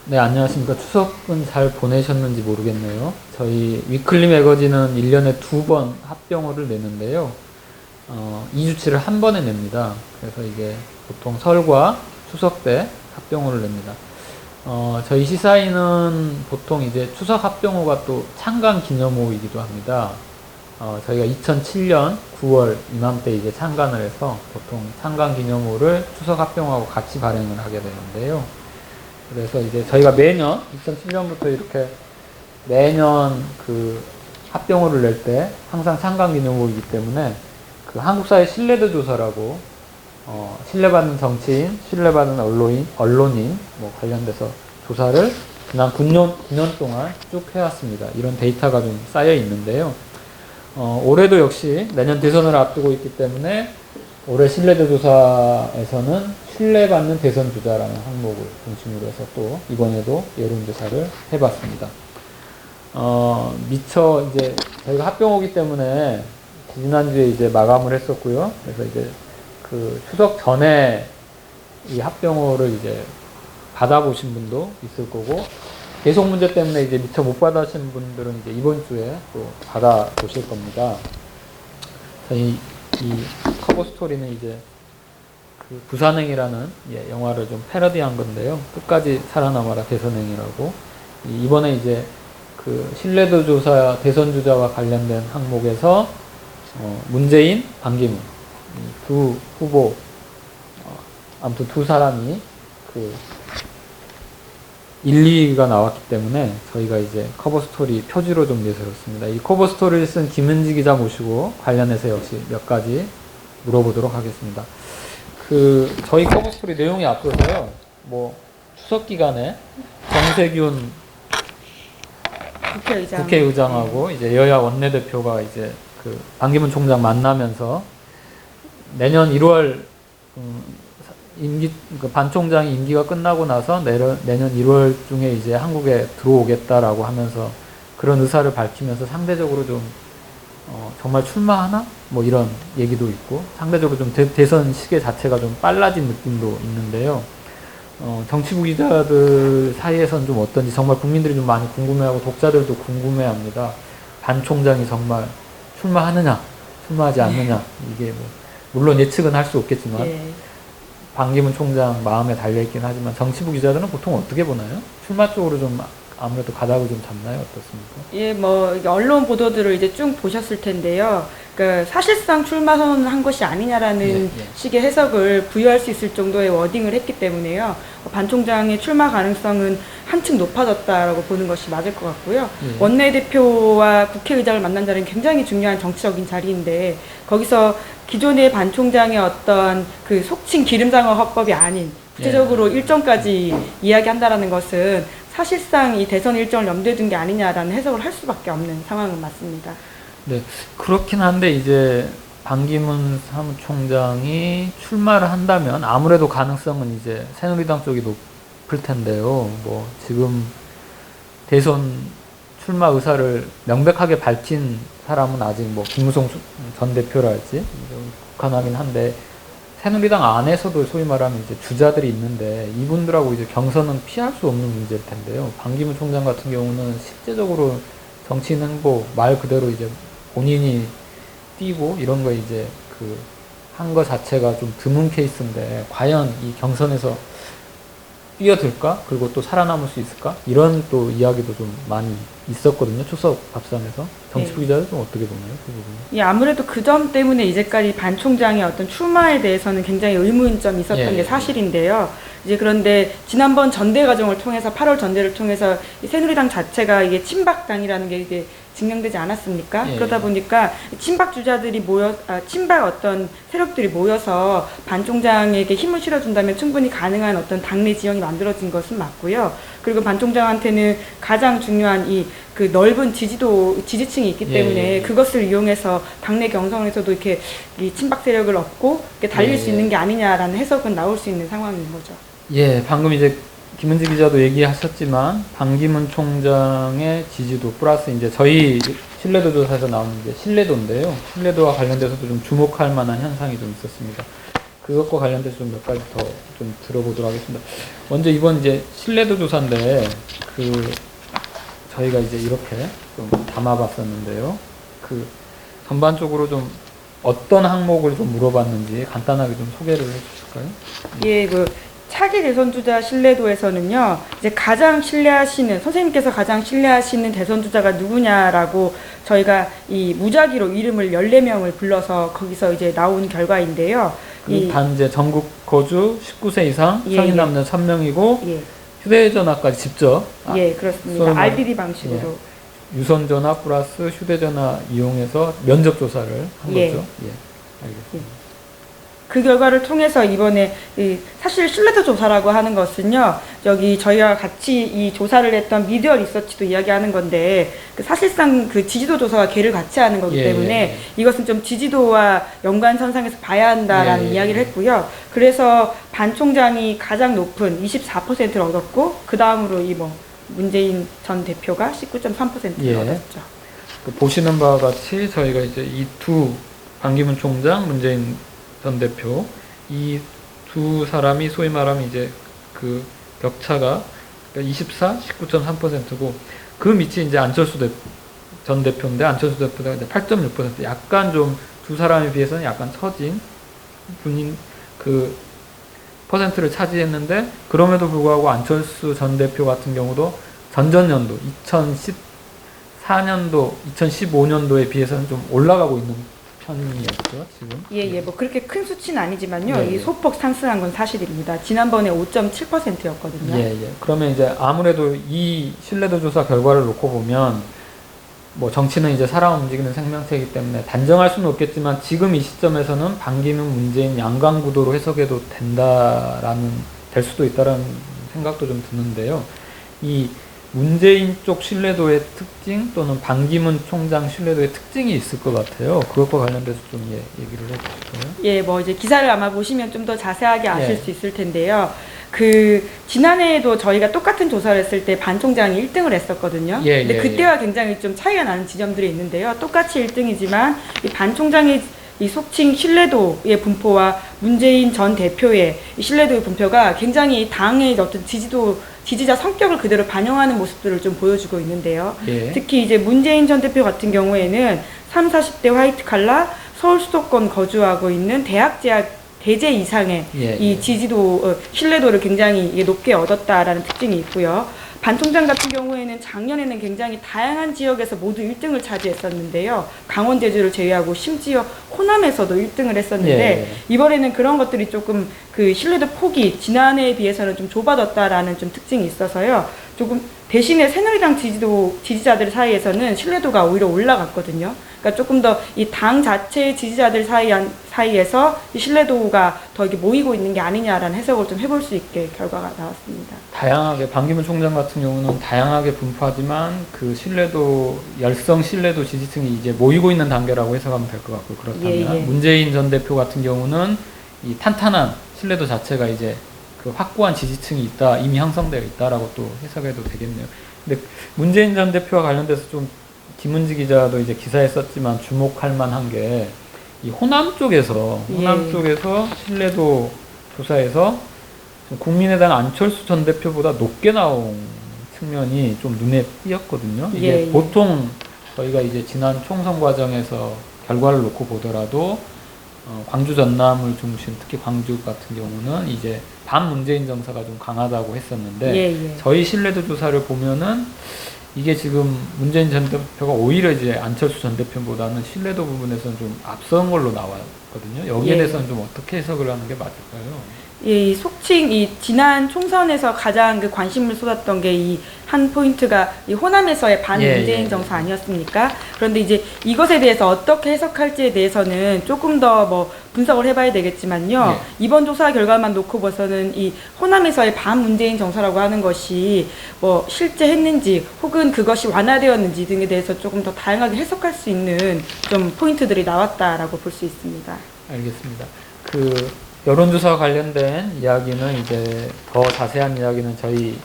네, 안녕하십니까. 추석은 잘 보내셨는지 모르겠네요. 저희 위클리 매거진은 1년에 2번 합병호를 내는데요. 2주치를 한 번에 냅니다. 그래서 이게 보통 설과 추석 때 합병호를 냅니다. 저희 시사인은 보통 이제 추석 합병호가 또 창간 기념호이기도 합니다. 저희가 2007년 9월 이맘때 이제 창간을 해서 보통 창간 기념호를 추석 합병호하고 같이 발행을 하게 되는데요. 그래서 이제 저희가 매년 2007년부터 이렇게 매년 그 합병호를 낼 때 항상 창간 기념호이기 때문에 그 한국사회 신뢰도 조사라고 신뢰받는 정치인, 신뢰받는 언론인 뭐 관련돼서 조사를 지난 9년 동안 쭉 해왔습니다. 이런 데이터가 좀 쌓여 있는데요. 올해도 역시 내년 대선을 앞두고 있기 때문에 올해 신뢰도 조사에서는 신뢰받는 대선 주자라는 항목을 중심으로 해서 또 이번에도 여론조사를 해봤습니다. 미처 이제 저희가 합병호기 때문에 지난주에 이제 마감을 했었고요. 그래서 이제 그 추석 전에 이 합병호를 이제 받아보신 분도 있을 거고, 계속 문제 때문에 이제 미처 못 받으신 분들은 이제 이번 주에 또 받아보실 겁니다. 저희 이 커버 스토리는 이제 그 부산행이라는 영화를 좀 패러디한 건데요. 끝까지 살아남아라 대선행이라고. 이번에 이제 그 신뢰도 조사 대선 주자와 관련된 항목에서 문재인, 반기문 두 후보 아무튼 두 사람이 그 1, 2위가 나왔기 때문에 저희가 이제 커버 스토리 표지로 좀 내세웠습니다. 이 커버 스토리를 쓴 김은지 기자 모시고 관련해서 역시 몇 가지 물어보도록 하겠습니다. 저희 커버 스토리 내용이 앞서서요, 뭐, 추석 기간에 정세균 국회의장하고 이제 여야 원내대표가 이제 그 반기문 총장 만나면서 내년 1월, 반 총장이 임기가 끝나고 나서 내년 1월 중에 이제 한국에 들어오겠다라고 하면서 그런 의사를 밝히면서 상대적으로 좀 정말 출마하나? 뭐 이런 얘기도 있고, 상대적으로 좀 대선 시계 자체가 좀 빨라진 느낌도 있는데요. 정치부 기자들 사이에서는 좀 어떤지 정말 국민들이 좀 많이 궁금해하고 독자들도 궁금해합니다. 반 총장이 정말 출마하느냐, 출마하지 않느냐, 이게 뭐 물론 예측은 할 수 없겠지만 반기문 총장 마음에 달려있긴 하지만 정치부 기자들은 보통 어떻게 보나요? 출마 쪽으로 좀 아무래도 가닥을 좀 잡나요? 어떻습니까? 예, 뭐 언론 보도들을 이제 쭉 보셨을 텐데요. 그러니까 사실상 출마 선언을 한 것이 아니냐라는 식의 해석을 부여할 수 있을 정도의 워딩을 했기 때문에요. 반 총장의 출마 가능성은 한층 높아졌다라고 보는 것이 맞을 것 같고요. 원내대표와 국회의장을 만난 자리는 굉장히 중요한 정치적인 자리인데, 거기서 기존의 반 총장의 어떤 그 속칭 기름장어 화법이 아닌 구체적으로 일정까지 이야기한다라는 것은 사실상 이 대선 일정을 염두에 둔 게 아니냐라는 해석을 할 수밖에 없는 상황은 맞습니다. 네, 그렇긴 한데 이제 반기문 사무총장이 출마를 한다면 아무래도 가능성은 이제 새누리당 쪽이 높을 텐데요. 뭐 지금 대선 출마 의사를 명백하게 밝힌 사람은 아직 뭐 김무성 전 대표랄지 국한하긴 한데, 새누리당 안에서도 소위 말하면 이제 주자들이 있는데 이분들하고 이제 경선은 피할 수 없는 문제일 텐데요. 반기문 총장 같은 경우는 실제적으로 정치인 행보 말 그대로 이제 본인이 뛰고 이런 거 이제 그 한 거 자체가 좀 드문 케이스인데, 과연 이 경선에서 뛰어들까? 그리고 또 살아남을 수 있을까? 이런 또 이야기도 좀 많이 있었거든요. 추석 밥상에서. 정치부 기자들 좀 어떻게 보나요? 그 부분은? 예, 아무래도 그 점 때문에 이제까지 반 총장의 어떤 출마에 대해서는 굉장히 의문점이 있었던 게 사실인데요. 이제 그런데 지난번 전대 과정을 통해서 8월 전대를 통해서 이 새누리당 자체가 이게 친박당이라는 게 이게 증명되지 않았습니까? 그러다 보니까 친박 주자들이 친박 어떤 세력들이 모여서 반 총장에게 힘을 실어준다면 충분히 가능한 어떤 당내 지형이 만들어진 것은 맞고요. 그리고 반 총장한테는 가장 중요한 그 넓은 지지층이 있기 때문에 그것을 이용해서 당내 경선에서도 이렇게 이 친박 세력을 얻고 이렇게 달릴 수 있는 게 아니냐라는 해석은 나올 수 있는 상황인 거죠. 예, 방금 이제 김은지 기자도 얘기하셨지만 반기문 총장의 지지도 플러스 이제 저희 신뢰도 조사에서 나오는 게 신뢰도인데요. 신뢰도와 관련돼서도 좀 주목할 만한 현상이 좀 있었습니다. 그것과 관련돼서 좀 몇 가지 더 좀 들어보도록 하겠습니다. 먼저 이번 이제 신뢰도 조사인데 저희가 이제 이렇게 좀 담아봤었는데요. 전반적으로 좀 어떤 항목을 좀 물어봤는지 간단하게 좀 소개를 해주실까요? 예, 차기 대선 주자 신뢰도에서는요, 이제 가장 신뢰하시는, 선생님께서 가장 신뢰하시는 대선 주자가 누구냐라고 저희가 이 무작위로 이름을 14명을 불러서 거기서 이제 나온 결과인데요. 단지 전국 거주 19세 이상 성인 남녀 1000명이고 예. 휴대전화까지 직접 예, 그렇습니다. RDD 방식으로. 유선전화 플러스 휴대전화 이용해서 면접 조사를 한 예. 거죠. 예, 알겠습니다. 그 결과를 통해서 이번에 사실 신뢰도 조사라고 하는 것은요, 여기 저희와 같이 이 조사를 했던 미디어 리서치도 이야기하는 건데 사실상 그 지지도 조사와 개를 같이 하는 거기 때문에 이것은 좀 지지도와 연관선상에서 봐야 한다라는 이야기를 했고요. 그래서 반 총장이 가장 높은 24%를 얻었고 그 다음으로 문재인 전 대표가 19.3%를 얻었죠. 보시는 바와 같이 저희가 이제 이 반기문 총장, 문재인 전 대표 이 두 사람이 소위 말하면 이제 그 격차가 24, 19.3%고 그 밑이 이제 안철수 전 대표인데 안철수 대표가 이제 8.6% 약간 좀 두 사람에 비해서는 약간 처진 분인 퍼센트를 차지했는데 그럼에도 불구하고 안철수 전 대표 같은 경우도 전전년도 2014년도, 2015년도에 비해서는 좀 올라가고 있는 편이었죠, 지금. 예, 그렇게 큰 수치는 아니지만요. 이 소폭 상승한 건 사실입니다. 지난번에 5.7%였거든요. 그러면 이제 아무래도 이 신뢰도 조사 결과를 놓고 보면 정치는 이제 사람 움직이는 생명체이기 때문에 단정할 수는 없겠지만 지금 이 시점에서는 반기문, 문재인 양강 구도로 해석해도 될 수도 있다라는 생각도 좀 드는데요. 이 문재인 쪽 신뢰도의 특징 또는 반기문 총장 신뢰도의 특징이 있을 것 같아요. 그것과 관련돼서 좀 얘기를 해주실까요? 이제 기사를 아마 보시면 좀 더 자세하게 아실 수 있을 텐데요. 지난해에도 저희가 똑같은 조사를 했을 때 반 총장이 1등을 했었거든요. 근데 그때와 굉장히 좀 차이가 나는 지점들이 있는데요. 똑같이 1등이지만 이 반 총장의 이 속칭 신뢰도의 분포와 문재인 전 대표의 이 신뢰도의 분포가 굉장히 당의 어떤 지지자 성격을 그대로 반영하는 모습들을 좀 보여주고 있는데요. 특히 이제 문재인 전 대표 같은 경우에는 30, 40대 화이트 칼라 서울 수도권 거주하고 있는 대학 재학 대제 이상의 이 신뢰도를 굉장히 높게 얻었다라는 특징이 있고요. 반 총장 같은 경우에는 작년에는 굉장히 다양한 지역에서 모두 1등을 차지했었는데요. 강원, 제주를 제외하고 심지어 호남에서도 1등을 했었는데 이번에는 그런 것들이 조금 신뢰도 폭이 지난해에 비해서는 좀 좁아졌다라는 좀 특징이 있어서요. 조금 대신에 새누리당 지지자들 사이에서는 신뢰도가 오히려 올라갔거든요. 그러니까 조금 더 이 당 자체의 지지자들 사이에서 이 신뢰도가 더 이렇게 모이고 있는 게 아니냐라는 해석을 좀 해볼 수 있게 결과가 나왔습니다. 다양하게 반기문 총장 같은 경우는 다양하게 분포하지만 열성 신뢰도 지지층이 이제 모이고 있는 단계라고 해석하면 될 것 같고 그렇다면 문재인 전 대표 같은 경우는 이 탄탄한 신뢰도 자체가 이제 확고한 지지층이 이미 형성되어 있다라고 또 해석해도 되겠네요. 근데 문재인 전 대표와 관련돼서 좀 김은지 기자도 이제 기사에 썼지만 주목할 만한 게 이 호남 쪽에서 신뢰도 조사에서 국민의당 안철수 전 대표보다 높게 나온 측면이 좀 눈에 띄었거든요. 이게 보통 저희가 이제 지난 총선 과정에서 결과를 놓고 보더라도 광주 전남을 중심 특히 광주 같은 경우는 이제 반문재인 정서가 좀 강하다고 했었는데 저희 신뢰도 조사를 보면은 이게 지금 문재인 전 대표가 오히려 이제 안철수 전 대표보다는 신뢰도 부분에서는 좀 앞선 걸로 나왔거든요. 여기에 대해서는 좀 어떻게 해석을 하는 게 맞을까요? 속칭 지난 총선에서 가장 관심을 쏟았던 게 이 한 포인트가 이 호남에서의 반문재인 정서 아니었습니까? 그런데 이제 이것에 대해서 어떻게 해석할지에 대해서는 조금 더 분석을 해봐야 되겠지만요. 이번 조사 결과만 놓고 봐서는 이 호남에서의 반문재인 정서라고 하는 것이 실제 했는지 혹은 그것이 완화되었는지 등에 대해서 조금 더 다양하게 해석할 수 있는 좀 포인트들이 나왔다라고 볼 수 있습니다. 알겠습니다. 여론조사와 관련된 이야기는 이제 더 자세한 이야기는 저희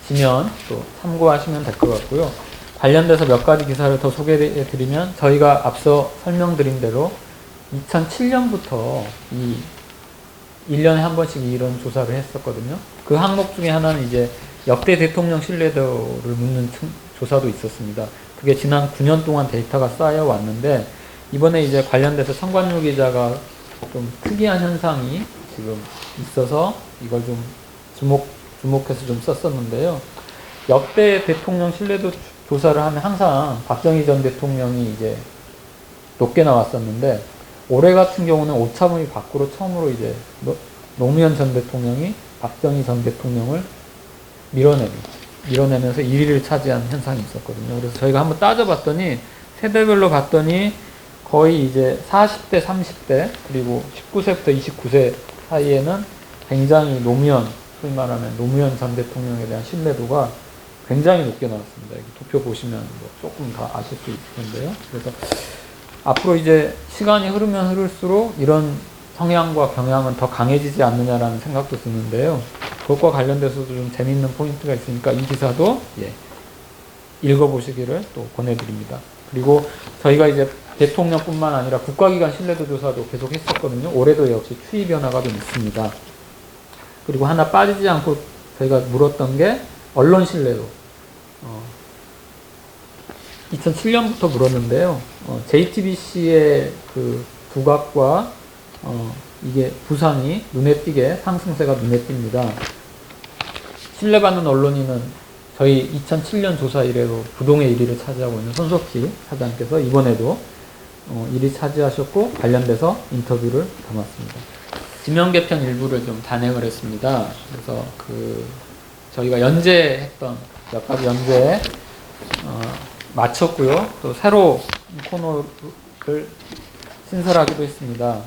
지면 또 참고하시면 될 것 같고요. 관련돼서 몇 가지 기사를 더 소개해 드리면 저희가 앞서 설명드린 대로 2007년부터 이 1년에 한 번씩 이런 조사를 했었거든요. 그 항목 중에 하나는 이제 역대 대통령 신뢰도를 묻는 조사도 있었습니다. 그게 지난 9년 동안 데이터가 쌓여 왔는데, 이번에 이제 관련돼서 성관용 기자가 좀 특이한 현상이 지금 있어서 이걸 좀 주목해서 좀 썼었는데요. 역대 대통령 신뢰도 조사를 하면 항상 박정희 전 대통령이 이제 높게 나왔었는데, 올해 같은 경우는 오차범위 밖으로 처음으로 이제 노무현 전 대통령이 박정희 전 대통령을 밀어내면서 1위를 차지한 현상이 있었거든요. 그래서 저희가 한번 따져봤더니, 세대별로 봤더니 거의 이제 40대, 30대, 그리고 19세부터 29세 사이에는 굉장히 소위 말하면 노무현 전 대통령에 대한 신뢰도가 굉장히 높게 나왔습니다. 여기 도표 보시면 뭐 조금 더 아실 수 있을 텐데요. 그래서 앞으로 이제 시간이 흐르면 흐를수록 이런 성향과 경향은 더 강해지지 않느냐라는 생각도 드는데요. 그것과 관련돼서도 좀 재미있는 포인트가 있으니까 이 기사도 읽어보시기를 또 권해드립니다. 그리고 저희가 이제 대통령뿐만 아니라 국가기관 신뢰도 조사도 계속 했었거든요. 올해도 역시 추이 변화가 좀 있습니다. 그리고 하나 빠지지 않고 저희가 물었던 게 언론 신뢰도. 2007년부터 물었는데요. JTBC의 그 부각과 이게 부상이 눈에 띄게 상승세가 눈에 띕니다. 신뢰받는 언론인은 저희 2007년 조사 이래로 부동의 1위를 차지하고 있는 손석희 사장께서 이번에도 1위 차지하셨고, 관련돼서 인터뷰를 담았습니다. 지명 개편 일부를 좀 단행을 했습니다. 그래서 저희가 연재했던 몇 가지 연재 마쳤고요. 또 새로 코너를 신설하기도 했습니다.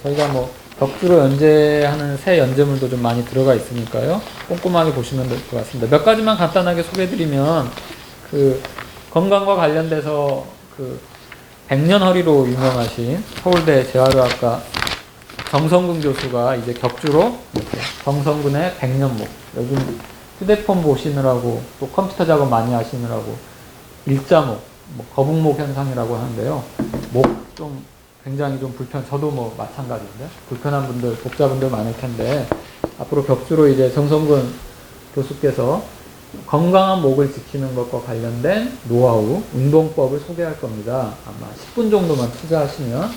저희가 뭐 덕주로 연재하는 새 연재물도 좀 많이 들어가 있으니까요. 꼼꼼하게 보시면 될 것 같습니다. 몇 가지만 간단하게 소개해드리면, 건강과 관련돼서 백년허리로 유명하신 서울대 재활의학과 정성근 교수가 이제 격주로 이렇게 정성근의 백년목, 요즘 휴대폰 보시느라고 또 컴퓨터 작업 많이 하시느라고 일자목, 거북목 현상이라고 하는데요. 목 좀 굉장히 좀 저도 뭐 마찬가지인데 불편한 분들, 독자분들 많을 텐데, 앞으로 격주로 이제 정성근 교수께서 건강한 목을 지키는 것과 관련된 노하우, 운동법을 소개할 겁니다. 아마 10분 정도만 투자하시면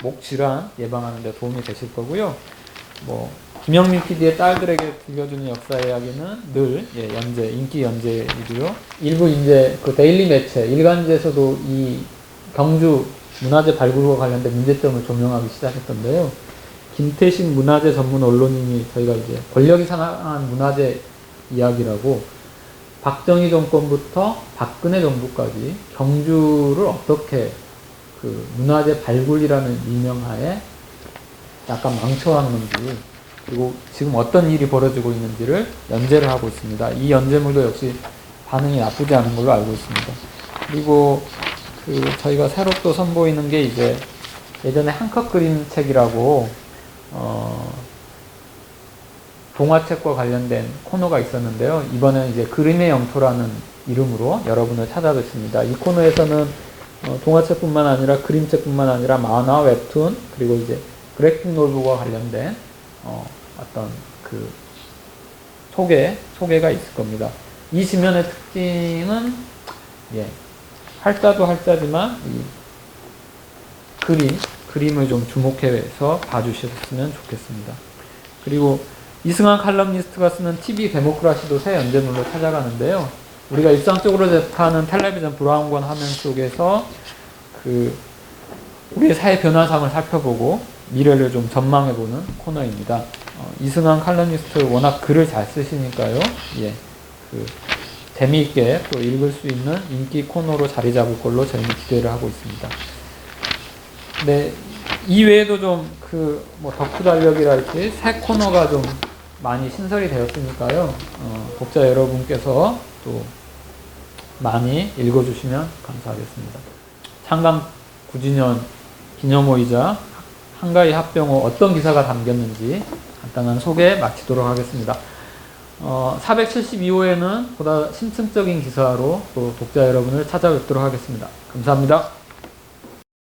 목 질환 예방하는 데 도움이 되실 거고요. 김영민 PD의 딸들에게 들려주는 역사 이야기는 늘 인기 연재이고요. 일부 이제 데일리 매체, 일간지에서도 이 경주 문화재 발굴과 관련된 문제점을 조명하기 시작했던데요. 김태식 문화재 전문 언론인이 저희가 이제 권력이 상한 문화재 이야기라고 박정희 정권부터 박근혜 정부까지 경주를 어떻게 문화재 발굴이라는 일명하에 약간 망쳐왔는지, 그리고 지금 어떤 일이 벌어지고 있는지를 연재를 하고 있습니다. 이 연재물도 역시 반응이 나쁘지 않은 걸로 알고 있습니다. 그리고 저희가 새로 또 선보이는 게 이제 예전에 한컷 그림책이라고 동화책과 관련된 코너가 있었는데요. 이번에는 이제 그림의 영토라는 이름으로 여러분을 찾아뵙습니다. 이 코너에서는 동화책뿐만 아니라 그림책뿐만 아니라 만화, 웹툰, 그리고 이제 그래픽 노블과 관련된 어떤 소개가 있을 겁니다. 이 지면의 특징은 할자도 할자지만 이 그림을 좀 주목해서 봐주셨으면 좋겠습니다. 그리고 이승환 칼럼니스트가 쓰는 TV 데모크라시도 새 연재물로 찾아가는데요. 우리가 일상적으로 접하는 텔레비전 브라운관 화면 속에서 우리의 사회 변화상을 살펴보고 미래를 좀 전망해보는 코너입니다. 이승환 칼럼니스트 워낙 글을 잘 쓰시니까요. 재미있게 또 읽을 수 있는 인기 코너로 자리 잡을 걸로 저희는 기대를 하고 있습니다. 네, 이외에도 좀 덕후 달력이랄지 새 코너가 좀 많이 신설이 되었으니까요. 독자 여러분께서 또 많이 읽어주시면 감사하겠습니다. 창간 9주년 기념호이자 한가위 합병 후 어떤 기사가 담겼는지 간단한 소개 마치도록 하겠습니다. 472호에는 보다 심층적인 기사로 또 독자 여러분을 찾아뵙도록 하겠습니다. 감사합니다.